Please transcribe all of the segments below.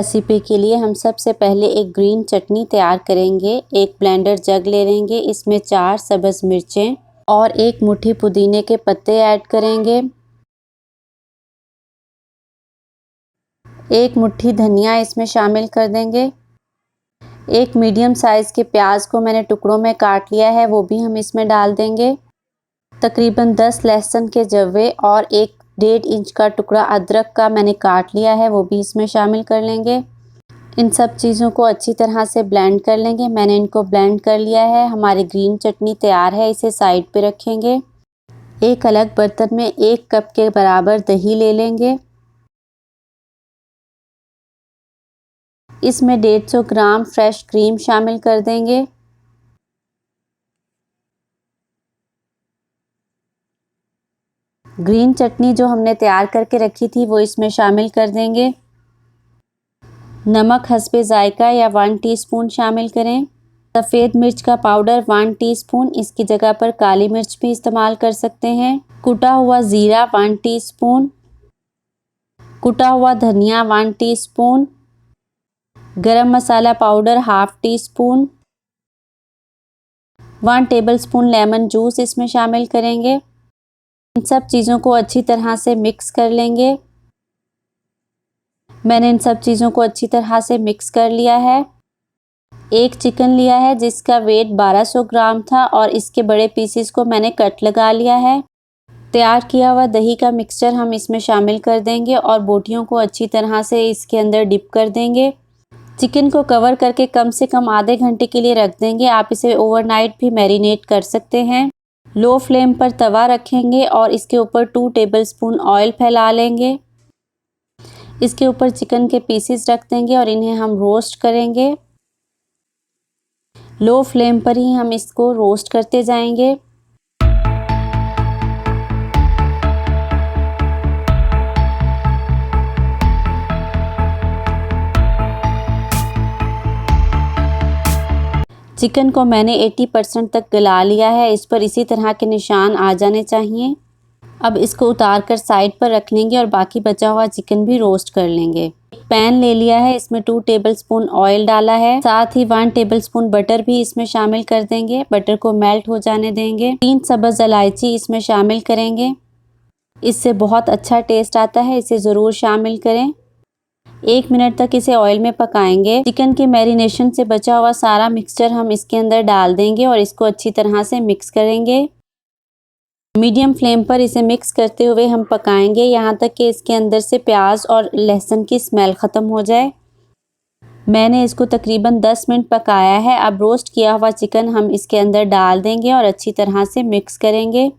Recipe के लिए हम सबसे पहले एक ग्रीन चटनी तैयार करेंगे। एक ब्लेंडर जग ले लेंगे, इसमें 4 सब्ज़ मिर्चें और 1 मुट्ठी पुदीने के पत्ते ऐड करेंगे। 1 मुट्ठी धनिया इसमें शामिल कर देंगे। एक मीडियम साइज़ के प्याज को मैंने टुकड़ों में काट लिया है, वो भी हम इसमें डाल देंगे। तकरीबन 10 लहसुन के जवे और 1.5 इंच का टुकड़ा अदरक का मैंने काट लिया है, वो भी इसमें शामिल कर लेंगे। इन सब चीज़ों को अच्छी तरह से ब्लेंड कर लेंगे। मैंने इनको ब्लेंड कर लिया है। हमारी ग्रीन चटनी तैयार है, इसे साइड पे रखेंगे। एक अलग बर्तन में 1 कप के बराबर दही ले लेंगे। इसमें 150 ग्राम फ्रेश क्रीम शामिल कर देंगे। ग्रीन चटनी जो हमने तैयार करके रखी थी वो इसमें शामिल कर देंगे। नमक हस्बे जायका या 1 टीस्पून शामिल करें। सफ़ेद मिर्च का पाउडर 1 टीस्पून, इसकी जगह पर काली मिर्च भी इस्तेमाल कर सकते हैं। कुटा हुआ ज़ीरा 1 टीस्पून। कुटा हुआ धनिया 1 teaspoon. Garam masala powder 1/2 teaspoon. 1 tablespoon lemon juice इसमें शामिल करेंगे। इन सब चीज़ों को अच्छी तरह से मिक्स कर लेंगे। मैंने इन सब चीज़ों को अच्छी तरह से मिक्स कर लिया है। एक चिकन लिया है जिसका वेट 1200 ग्राम था और इसके बड़े पीसेस को मैंने कट लगा लिया है। तैयार किया हुआ दही का मिक्सचर हम इसमें शामिल कर देंगे और बोटियों को अच्छी तरह से इसके अंदर डिप कर देंगे। चिकन को कवर करके कम से कम आधे घंटे के लिए रख देंगे। आप इसे ओवरनाइट भी मैरिनेट कर सकते हैं। लो फ्लेम पर तवा रखेंगे और इसके ऊपर 2 टेबलस्पून ऑयल फैला लेंगे। इसके ऊपर चिकन के पीसेस रख देंगे और इन्हें हम रोस्ट करेंगे। लो फ्लेम पर ही हम इसको रोस्ट करते जाएंगे। चिकन को मैंने 80% तक गला लिया है। इस पर इसी तरह के निशान आ जाने चाहिए। अब इसको उतार कर साइड पर रख लेंगे और बाकी बचा हुआ चिकन भी रोस्ट कर लेंगे। एक पैन ले लिया है, इसमें 2 टेबलस्पून ऑयल डाला है, साथ ही 1 टेबलस्पून बटर भी इसमें शामिल कर देंगे। बटर को मेल्ट हो जाने देंगे। 3 सब्ज़ इलायची इसमें शामिल करेंगे, इससे बहुत अच्छा टेस्ट आता है, इसे ज़रूर शामिल करें। 1 मिनट तक इसे ऑयल में पकाएंगे। चिकन के मैरिनेशन से बचा हुआ सारा मिक्सचर हम इसके अंदर डाल देंगे और इसको अच्छी तरह से मिक्स करेंगे। मीडियम फ्लेम पर इसे मिक्स करते हुए हम पकाएंगे यहाँ तक कि इसके अंदर से प्याज और लहसुन की स्मेल ख़त्म हो जाए। मैंने इसको तकरीबन 10 मिनट पकाया है। अब रोस्ट किया हुआ चिकन हम इसके अंदर डाल देंगे और अच्छी तरह से मिक्स करेंगे।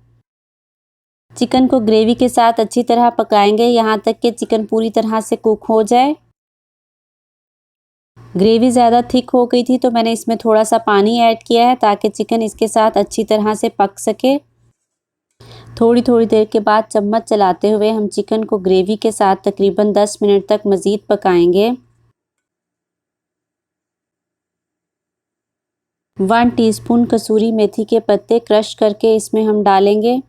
चिकन को ग्रेवी के साथ अच्छी तरह पकाएंगे यहाँ तक कि चिकन पूरी तरह से कुक हो जाए। ग्रेवी ज़्यादा थिक हो गई थी तो मैंने इसमें थोड़ा सा पानी ऐड किया है ताकि चिकन इसके साथ अच्छी तरह से पक सके। थोड़ी थोड़ी देर के बाद चम्मच चलाते हुए हम चिकन को ग्रेवी के साथ तकरीबन 10 मिनट तक मज़ीद पकाएंगे। 1 टीस्पून कसूरी मेथी के पत्ते क्रश करके इसमें हम डालेंगे।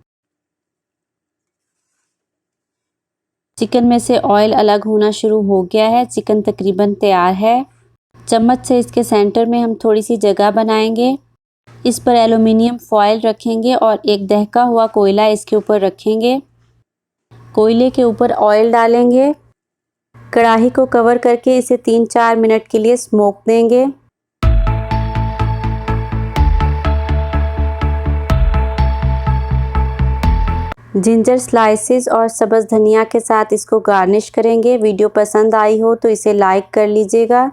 चिकन में से ऑयल अलग होना शुरू हो गया है। चिकन तकरीबन तैयार है। चम्मच से इसके सेंटर में हम थोड़ी सी जगह बनाएंगे। इस पर एल्युमिनियम फॉयल रखेंगे और एक दहका हुआ कोयला इसके ऊपर रखेंगे। कोयले के ऊपर ऑयल डालेंगे। कढ़ाई को कवर करके इसे 3-4 मिनट के लिए स्मोक देंगे। जिंजर स्लाइसेस और सब्ज़ धनिया के साथ इसको गार्निश करेंगे। वीडियो पसंद आई हो तो इसे लाइक कर लीजिएगा।